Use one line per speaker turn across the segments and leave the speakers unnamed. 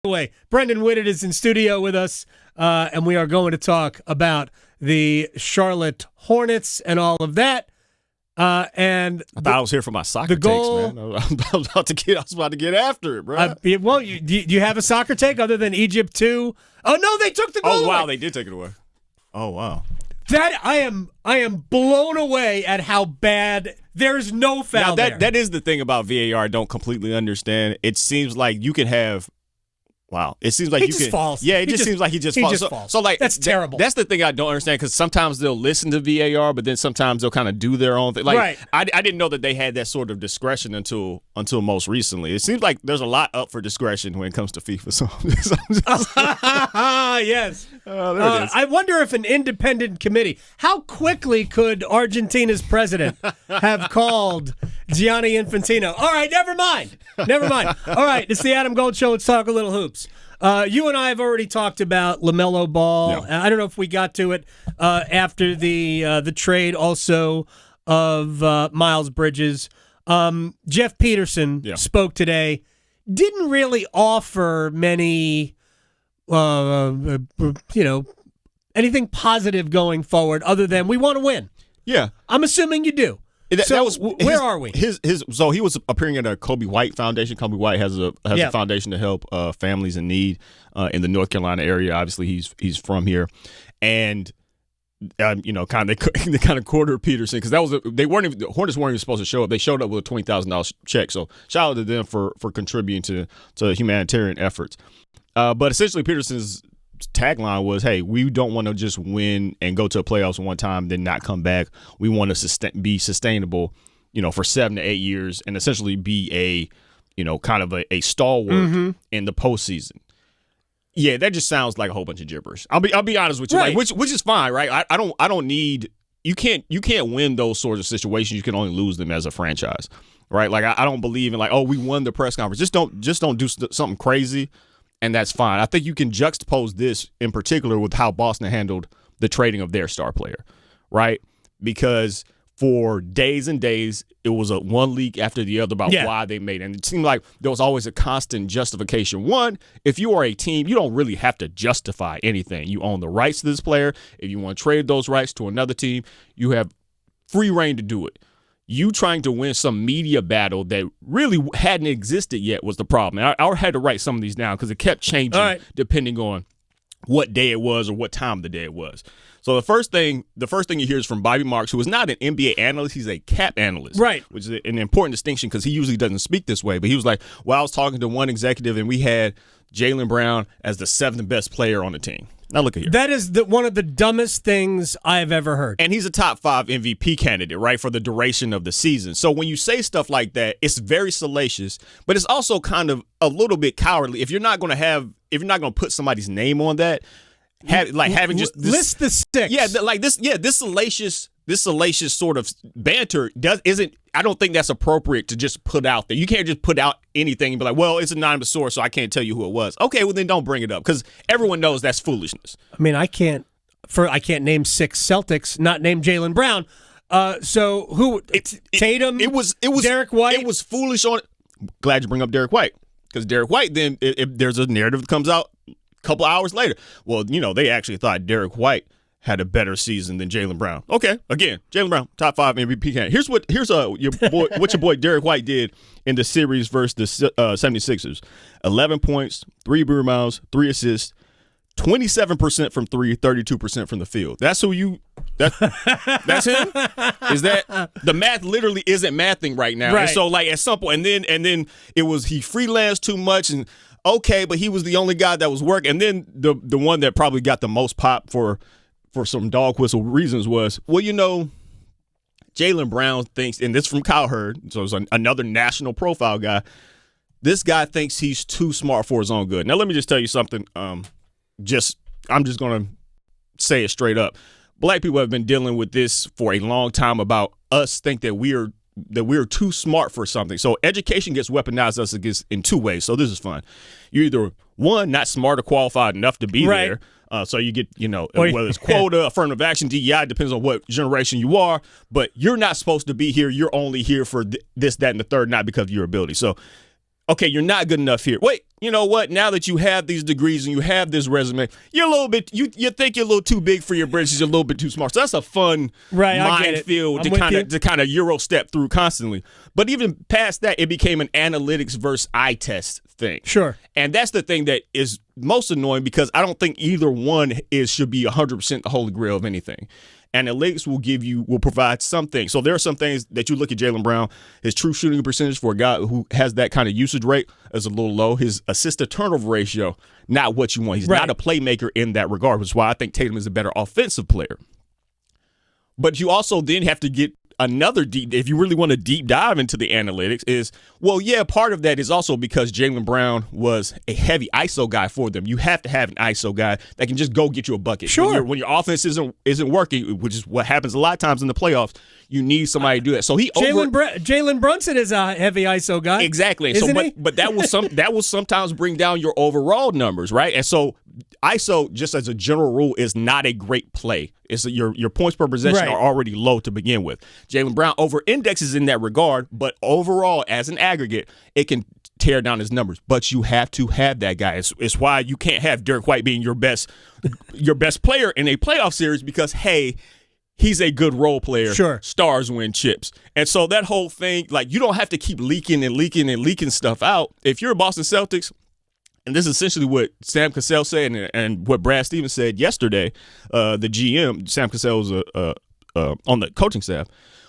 Way, Brendan Whitted is in studio with us, and we are going to talk about the Charlotte Hornets and all of that. And
I thought I was here for my soccer takes, man. I was about to get after it, bro.
Well, do you have a soccer take other than Egypt 2? Oh no, they took the goal.
Oh wow,
away.
They did take it away. Oh wow.
That I am blown away at how bad. There's no foul
now,
there.
That is the thing about VAR I don't completely understand. It seems like you can have. Wow, it seems like
he just falls.
Yeah, it seems like he just falls.
Falls.
So like
that's terrible.
That's the thing I don't understand because sometimes they'll listen to VAR, but then sometimes they'll kind of do their own thing. Like
right.
I didn't know that they had that sort of discretion until most recently. It seems like there's a lot up for discretion when it comes to FIFA. So
yes,
there it is.
I wonder if an independent committee. How quickly could Argentina's president have called Gianni Infantino? All right, never mind. All right, it's the Adam Gold Show. Let's talk a little hoops. You and I have already talked about LaMelo Ball.
Yeah.
I don't know if we got to it after the trade also of Miles Bridges. Jeff Peterson spoke today. Didn't really offer many, anything positive going forward other than we want to win.
Yeah.
I'm assuming you do. Where are we?
So he was appearing at a Kobe White Foundation. Kobe White has a foundation to help families in need in the North Carolina area. Obviously, he's from here, and kind of quartered Peterson because the Hornets weren't even supposed to show up. They showed up with a $20,000 check. So shout out to them for contributing to humanitarian efforts. But essentially, Peterson's tagline was, hey, we don't want to just win and go to a playoffs one time then not come back. We want to be sustainable, for 7 to 8 years and essentially be a stalwart in the postseason. Yeah, that just sounds like a whole bunch of gibberish. I'll be honest with you,
right.
which is fine, right? I don't need you can't win those sorts of situations. You can only lose them as a franchise, right? Like I don't believe in we won the press conference. Just don't do something crazy. And that's fine. I think you can juxtapose this in particular with how Boston handled the trading of their star player, right? Because for days and days, it was one leak after the other about why they made it. And it seemed like there was always a constant justification. One, if you are a team, you don't really have to justify anything. You own the rights to this player. If you want to trade those rights to another team, you have free reign to do it. You trying to win some media battle that really hadn't existed yet was the problem. And I had to write some of these down because it kept changing depending on what day it was or what time of the day it was. So the first thing you hear is from Bobby Marks, who is not an NBA analyst. He's a cap analyst,
right? Which
is an important distinction because he usually doesn't speak this way. But he was like, well, I was talking to one executive and we had Jaylen Brown as the 7th best player on the team. Now look at here.
That is one of the dumbest things I've ever heard.
And he's a top 5 MVP candidate, right, for the duration of the season. So when you say stuff like that, it's very salacious, but it's also kind of a little bit cowardly. If you're not going to put somebody's name on that, having just this,
list the six.
Yeah, this salacious sort of banter isn't. I don't think that's appropriate to just put out there. You can't just put out anything and be like, well, it's an anonymous source, so I can't tell you who it was. Okay, well then don't bring it up because everyone knows that's foolishness.
I mean, I can't name 6 Celtics, not name Jaylen Brown. So who? Tatum.
It was
Derek White.
It was foolish on. Glad you bring up Derek White because Derek White. Then if there's a narrative that comes out a couple hours later, well, they actually thought Derek White had a better season than Jaylen Brown. Okay, again, Jaylen Brown, top 5 MVP candidate. Here's what your boy Derek White did in the series versus the 76ers. 11 points, 3 rebounds, 3 assists, 27% from 3, 32% from the field. That's who you that's him? Is that the math literally isn't mathing right now.
Right.
And so at some point and then it was he freelanced too much and okay, but he was the only guy that was working. And then the one that probably got the most pop for some dog whistle reasons was, well, Jaylen Brown thinks, and this from Kyle Hurd, so it's another national profile guy, this guy thinks he's too smart for his own good. Now, let me just tell you something. I'm just going to say it straight up. Black people have been dealing with this for a long time about us think that we're too smart for something. So education gets weaponized us against in 2 ways. So this is fun. You're either, one, not smart or qualified enough to be there. So you get, whether it's quota, affirmative action, DEI, depends on what generation you are. But you're not supposed to be here. You're only here for this, that, and the third, not because of your ability. So okay, you're not good enough here. Wait, you know what? Now that you have these degrees and you have this resume, you're a little bit, you think you're a little too big for your britches, you're a little bit too smart. So that's a fun minefield to kind of Euro step through constantly. But even past that, it became an analytics versus eye test thing.
Sure.
And that's the thing that is most annoying because I don't think either one should be 100% the holy grail of anything. Analytics will provide something. So there are some things that you look at Jaylen Brown, his true shooting percentage for a guy who has that kind of usage rate is a little low. His assist to turnover ratio, not what you want. He's not a playmaker in that regard, which is why I think Tatum is a better offensive player. But you also then have to get another deep, if you really want to deep dive into the analytics, is, well, yeah, part of that is also because Jaylen Brown was a heavy ISO guy for them. You have to have an ISO guy that can just go get you a bucket.
Sure.
When your offense isn't working, which is what happens a lot of times in the playoffs, you need somebody to do that. So
Jalen Brunson is a heavy ISO guy.
Exactly.
Isn't he?
But that will sometimes bring down your overall numbers, right? And so ISO, just as a general rule, is not a great play. It's your points per possession are already low to begin with. Jaylen Brown over-indexes in that regard, but overall, as an aggregate, it can tear down his numbers. But you have to have that guy. It's why you can't have Derek White being your best player in a playoff series because, hey, he's a good role player.
Sure. Stars
win chips. And so that whole thing, like, you don't have to keep leaking stuff out. If you're Boston Celtics, and this is essentially what Sam Cassell said and what Brad Stevens said yesterday, the GM, Sam Cassell was on the coaching staff.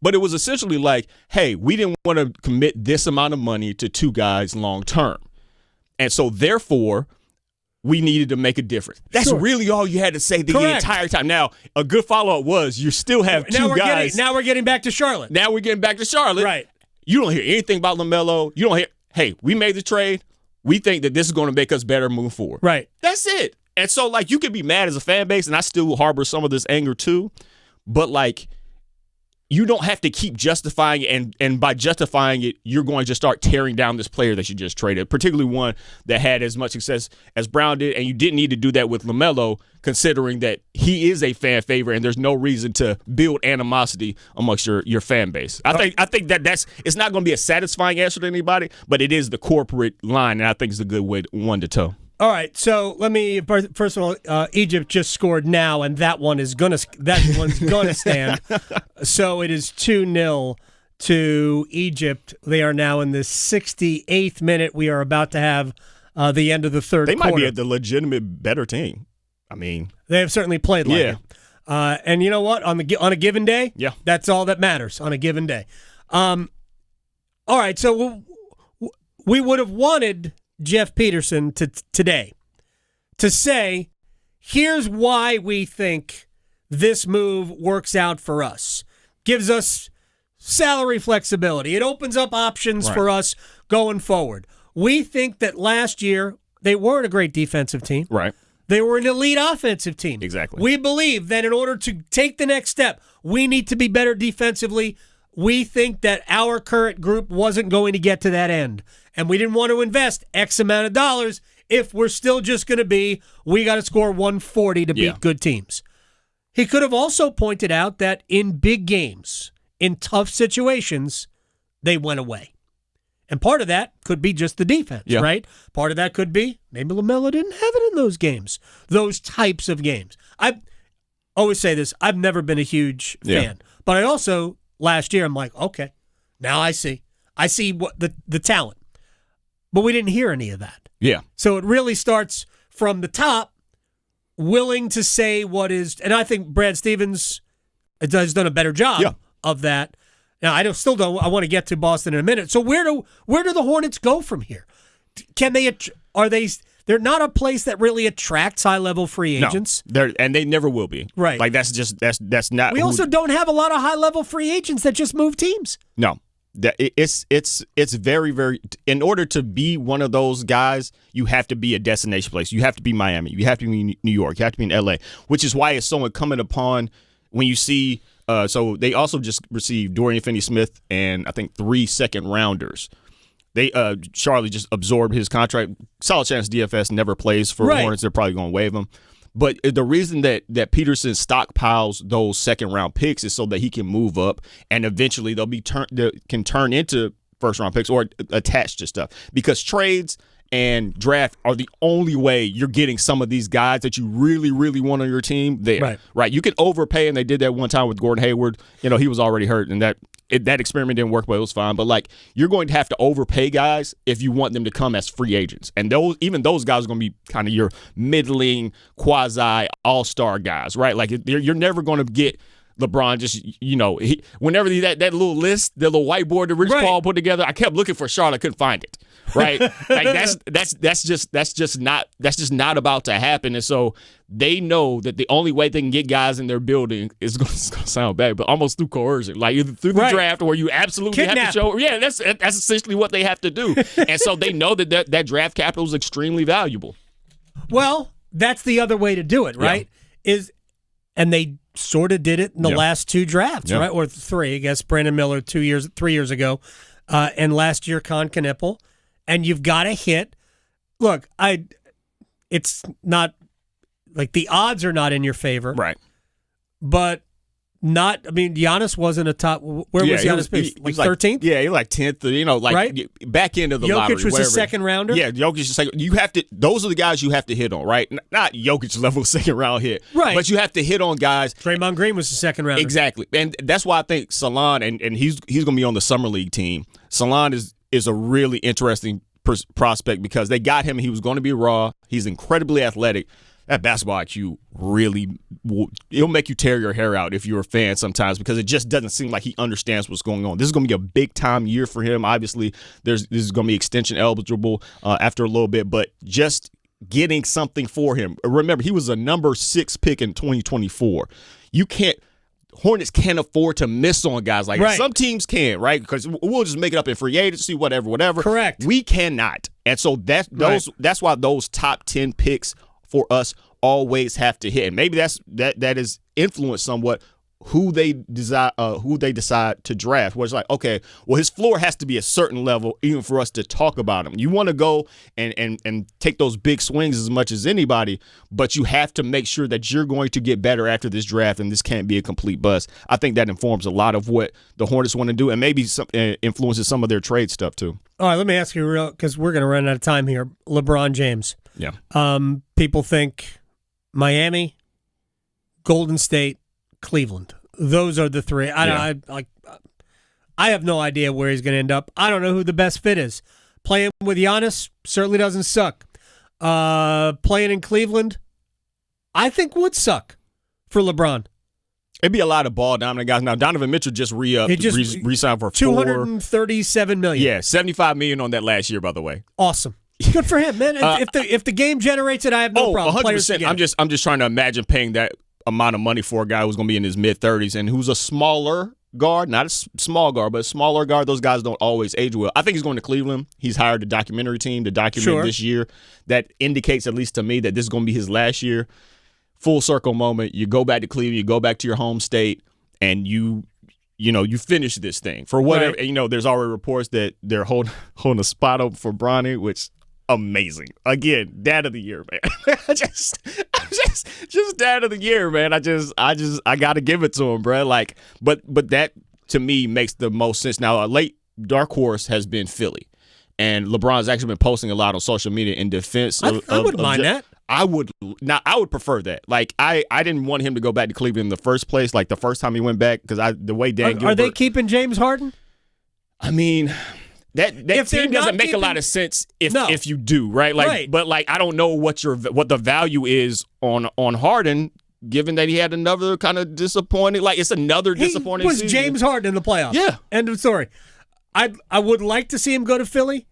But it was essentially like, hey, we didn't want to commit this amount of money to two guys long term. And so, therefore, we needed to make a difference. That's really all you had to say the entire time. Now, a good follow-up was you still have two guys.
Now we're getting back to Charlotte.
Right. You don't hear anything about LaMelo. You don't hear, hey, we made the trade. We think that this is going to make us better moving forward.
Right.
That's it. And so, like, you could be mad as a fan base, and I still harbor some of this anger too. But, like, you don't have to keep justifying it, and by justifying it, you're going to start tearing down this player that you just traded, particularly one that had as much success as Brown did, and you didn't need to do that with LaMelo, considering that he is a fan favorite, and there's no reason to build animosity amongst your fan base. I think that's it's not going to be a satisfying answer to anybody, but it is the corporate line, and I think it's a good one to toe.
All right, so let me first of all, Egypt just scored now, and that one's gonna stand. So it is 2-0 to Egypt. They are now in the 68th minute. We are about to have the end of the third quarter.
They might be the legitimate better team. I mean,
they have certainly played like it. And you know what? On a given day, that's all that matters. On a given day. All right, so we would have wanted Jeff Peterson today to say, here's why we think this move works out for us. Gives us salary flexibility. It opens up options for us going forward. We think that last year they weren't a great defensive team.
Right.
They were an elite offensive team.
Exactly.
We believe that in order to take the next step, we need to be better defensively. We think that our current group wasn't going to get to that end. And we didn't want to invest X amount of dollars if we're still just going to we got to score 140 to beat good teams. He could have also pointed out that in big games, in tough situations, they went away. And part of that could be just the defense, right? Part of that could be maybe LaMelo didn't have it in those games, those types of games. I always say this, I've never been a huge fan. But I also, last year, I'm like, okay, now I see. I see what the talent. But we didn't hear any of that.
Yeah.
So it really starts from the top, willing to say what is, and I think Brad Stevens has done a better job of that. Now, I want to get to Boston in a minute. So where do the Hornets go from here? They're not a place that really attracts high-level free agents.
No, and they never will be.
Right.
Like that's not.
We also don't have a lot of high-level free agents that just move teams.
No. It's very, very. In order to be one of those guys, you have to be a destination place. You have to be Miami. You have to be New York. You have to be in LA. Which is why it's so incumbent upon when you see. So they also just received Dorian Finney-Smith and I think 3 second-rounders. They Charlie just absorbed his contract. Solid chance DFS never plays for the Hornets. They're probably going to waive him. But the reason that Peterson stockpiles those second-round picks is so that he can move up, and eventually they'll be can turn into first-round picks or attached to stuff, because trades and draft are the only way you're getting some of these guys that you really, really want on your team there. Right. You can overpay, and they did that one time with Gordon Hayward. He was already hurt, and that experiment didn't work, but it was fine. But, like, you're going to have to overpay guys if you want them to come as free agents. And even those guys are going to be kind of your middling, quasi all-star guys, right? Like, you're never going to get LeBron just, whenever that little list, the little whiteboard that Rich Paul put together, I kept looking for Charlotte, I couldn't find it. Right? Like that's just not about to happen. And so they know that the only way they can get guys in their building is going to sound bad, but almost through coercion, like either through the draft, where you absolutely have to show. Yeah, that's essentially what they have to do. And so they know that draft capital is extremely valuable.
Well, that's the other way to do it, right? And they sort of did it in the last two drafts, right? Or three, I guess. Brandon Miller 3 years ago, and last year Con Knipple. And you've got to hit. Look, it's not like the odds are not in your favor,
right?
But Giannis wasn't a top. Where was Giannis placed? Like 13th?
Yeah, he was like 10th. Right? Back end of the lottery.
Jokic was a second rounder.
Yeah, Jokic is second. You have to. Those are the guys you have to hit on, right? Not Jokic level second round hit,
right?
But you have to hit on guys.
Draymond Green was the second rounder,
exactly, and that's why I think Salon and he's going to be on the summer league team. Salon is a really interesting prospect because they got him and he was going to be raw. He's incredibly athletic. That basketball IQ really it'll make you tear your hair out if you're a fan sometimes, because it just doesn't seem like he understands what's going on. This is going to be a big time year for him. Obviously, this is going to be extension eligible after a little bit, but just getting something for him. Remember, he was a number 6 pick in 2024. Hornets can't afford to miss on guys like that. Some teams can, right? Because we'll just make it up in free agency, whatever.
Correct.
We cannot. And so that's why those top 10 picks for us always have to hit. And maybe that is influenced somewhat who they decide to draft. Where it's like, okay, well, his floor has to be a certain level even for us to talk about him. You want to go and take those big swings as much as anybody, but you have to make sure that you're going to get better after this draft, and this can't be a complete bust. I think that informs a lot of what the Hornets want to do, and maybe influences some of their trade stuff too.
All right, let me ask you because we're going to run out of time here. LeBron James.
Yeah.
People think Miami, Golden State, Cleveland. Those are the three. I have no idea where he's going to end up. I don't know who the best fit is. Playing with Giannis certainly doesn't suck. Playing in Cleveland, I think would suck for LeBron.
It'd be a lot of ball dominant guys. Now Donovan Mitchell just re-signed for
$237 million.
Yeah, $75 million on that last year, by the way.
Awesome. Good for him, man. If the game generates it, I have no problem.
100%. I'm just trying to imagine paying that amount of money for a guy who's going to be in his mid-30s and who's a smaller guard, not a small guard, but a smaller guard. Those guys don't always age well. I think he's going to Cleveland. He's hired a documentary team to document this year. That indicates, at least to me, that this is going to be his last year. Full circle moment. You go back to Cleveland, you go back to your home state, and you finish this thing. For whatever, there's already reports that they're holding a spot open for Bronny, which amazing. Again, dad of the year, man. just dad of the year, man. I got to give it to him, bro. Like, but that to me makes the most sense. Now, a late dark horse has been Philly, and LeBron's actually been posting a lot on social media in defense.
I wouldn't mind that.
I would prefer that. Like, I didn't want him to go back to Cleveland in the first place. Like the first time he went back, because the way Dan Gilbert.
Are they keeping James Harden?
I mean, that team doesn't make a lot of sense if you do, right? Like, but like I don't know what the value is on Harden, given that he had another kind of disappointing. Like, it's another disappointing.
Was
season.
James Harden in the playoffs?
Yeah.
End of story. I would like to see him go to Philly.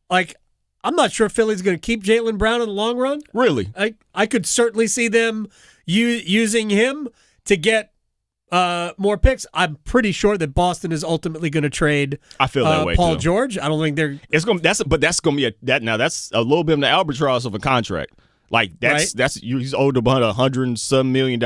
Like, I'm not sure Philly's going to keep Jaylen Brown in the long run.
Really?
I could certainly see them using him to get more picks. I'm pretty sure that Boston is ultimately going to trade.
I feel that way
Paul
too.
George. I don't think they're.
That's going to be that's a little bit of the albatross of a contract. Like he's owed about $100 and some million.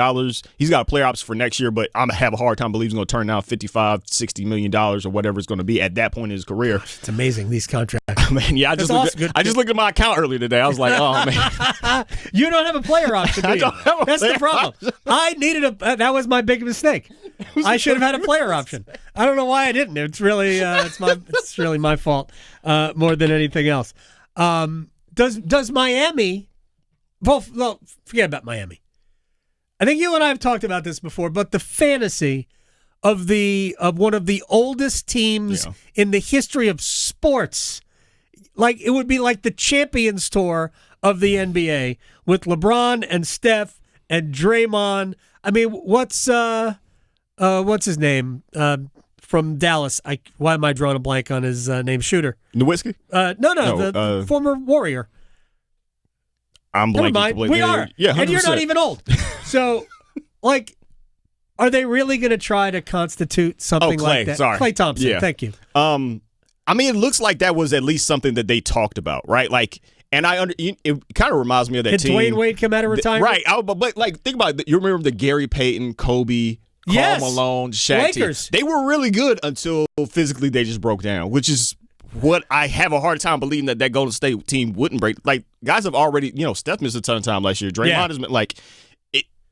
He's got a player option for next year, but I'm gonna have a hard time believing he's gonna turn down $55-60 million or whatever it's gonna be at that point in his career.
Gosh, it's amazing, these contracts.
Man, yeah, I just looked at my account earlier today. I was like, oh man,
you don't have a player option. Do you? That's the problem. I needed that was my big mistake. I should have had a player option. I don't know why I didn't. It's really it's really my fault more than anything else. Does Miami? Well, forget about Miami. I think you and I have talked about this before, but the fantasy of one of the oldest teams in the history of sports, like it would be like the Champions Tour of the NBA with LeBron and Steph and Draymond. I mean, what's his name from Dallas? Why am I drawing a blank on his name? Shooter.
Nowitzki?
No, the former Warrior.
I'm blanking completely.
We are.
Yeah, 100%.
And you're not even old. So, like, are they really going to try to constitute something like that?
Sorry.
Klay Thompson.
Yeah.
Thank you.
I mean, it looks like that was at least something that they talked about, right? Like, and it kind of reminds me of that
Did
team.
Dwayne Wade come out of retirement?
Right. But like, think about it. You remember the Gary Payton, Kobe, Karl Malone, Shaq
Lakers.
Team. They were really good until physically they just broke down, which is what I have a hard time believing that Golden State team wouldn't break. Like, guys have already, Steph missed a ton of time last year. Draymond has been like,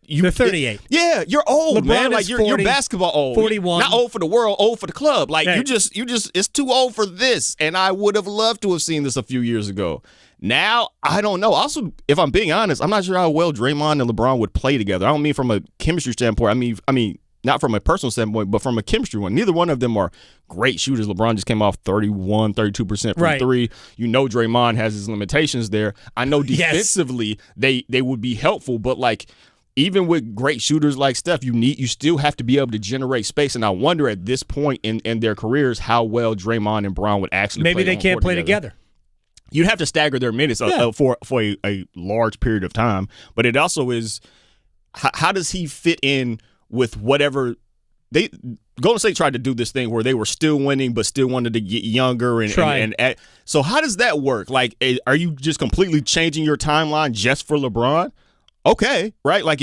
you're 38.
You're old,
LeBron
man. Like,
40,
you're basketball old.
41.
Not old for the world, old for the club. Like, you just, it's too old for this. And I would have loved to have seen this a few years ago. Now, I don't know. Also, if I'm being honest, I'm not sure how well Draymond and LeBron would play together. I don't mean from a chemistry standpoint. I mean, not from a personal standpoint, but from a chemistry one. Neither one of them are great shooters. LeBron just came off 32% from three. Draymond has his limitations there. I know defensively they would be helpful, but like even with great shooters like Steph, you still have to be able to generate space. And I wonder at this point in their careers how well Draymond and Brown would actually
maybe
play
they can't play together.
You'd have to stagger their minutes for a large period of time. But it also is how does he fit in with whatever Golden State tried to do this thing where they were still winning but still wanted to get younger so how does that work? Like, are you just completely changing your timeline just for LeBron? Okay, right? Like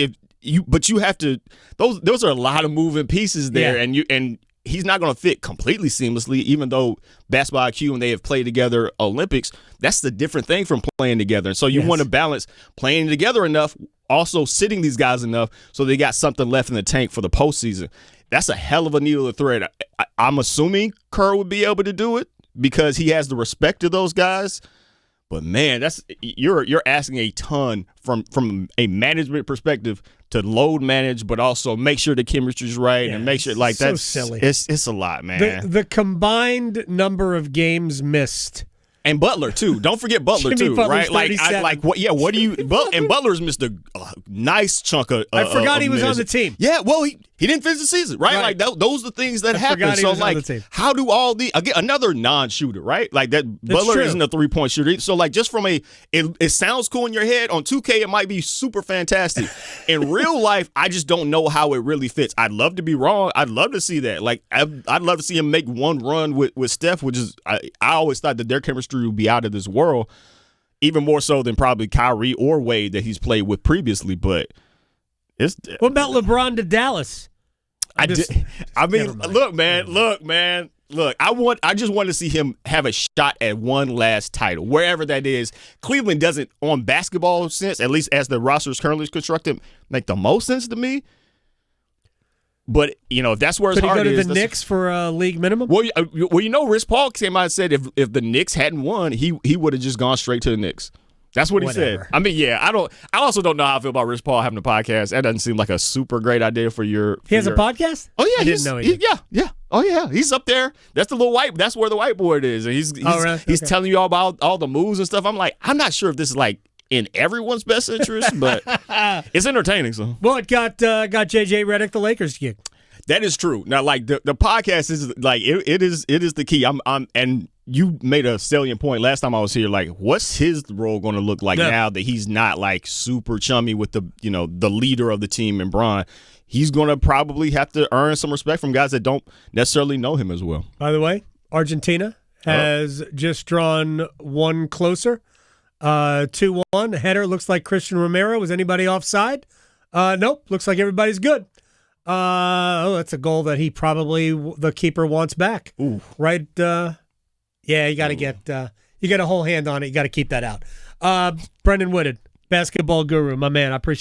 but you have to. Those are a lot of moving pieces there, and he's not going to fit completely seamlessly. Even though basketball IQ and they have played together Olympics, that's the different thing from playing together. And so you want to balance playing together enough, also sitting these guys enough so they got something left in the tank for the postseason. That's a hell of a needle to thread. I'm assuming Kerr would be able to do it because he has the respect of those guys. But man, you're asking a ton from a management perspective to load manage, but also make sure the chemistry's right and make sure that's
so silly.
It's a lot, man.
The combined number of games missed.
And Butler too. Don't forget Butler
Jimmy
too,
Butler's
right?
37.
What do you? And Butler's missed a nice chunk of.
I forgot he was
minutes.
on the team.
Yeah, well, he didn't finish the season, right? Like those are the things that happen. So how do all again another non-shooter, right? Like that Butler isn't a 3-point shooter. So like just from it sounds cool in your head. On 2K, it might be super fantastic. In real life, I just don't know how it really fits. I'd love to be wrong. I'd love to see that. Like I'd love to see him make one run with Steph, which is I always thought that their chemistry would be out of this world, even more so than probably Kyrie or Wade that he's played with previously. But
what about LeBron to Dallas?
Look, man. I just want to see him have a shot at one last title, wherever that is. Cleveland doesn't, on basketball sense, at least as the roster is currently constructed, make the most sense to me. But, if that's where his heart is.
Could he go to the Knicks for a league minimum?
Well, Rich Paul came out and said if the Knicks hadn't won, he would have just gone straight to the Knicks. That's what he said. I mean, I also don't know how I feel about Rich Paul having a podcast. That doesn't seem like a super great idea for your.
He has a podcast?
Oh yeah,
I didn't know he did.
Yeah. Oh yeah, he's up there. That's the little that's where the whiteboard is, and he's telling you all about all the moves and stuff. I'm like, I'm not sure if this is like in everyone's best interest, but it's entertaining. So
well, it got JJ Redick the Lakers gig.
That is true. Now, like the podcast is like it is the key. And you made a salient point last time I was here. Like, what's his role going to look like now that he's not like super chummy with the leader of the team and Bron? He's going to probably have to earn some respect from guys that don't necessarily know him as well.
By the way, Argentina has just drawn one closer 2-1. Header looks like Christian Romero. Was anybody offside? Nope. Looks like everybody's good. That's a goal that he probably the keeper wants back.
Ooh.
Right? Yeah, you got to get you get a whole hand on it. You got to keep that out. Brendan Whitted, basketball guru, my man. I appreciate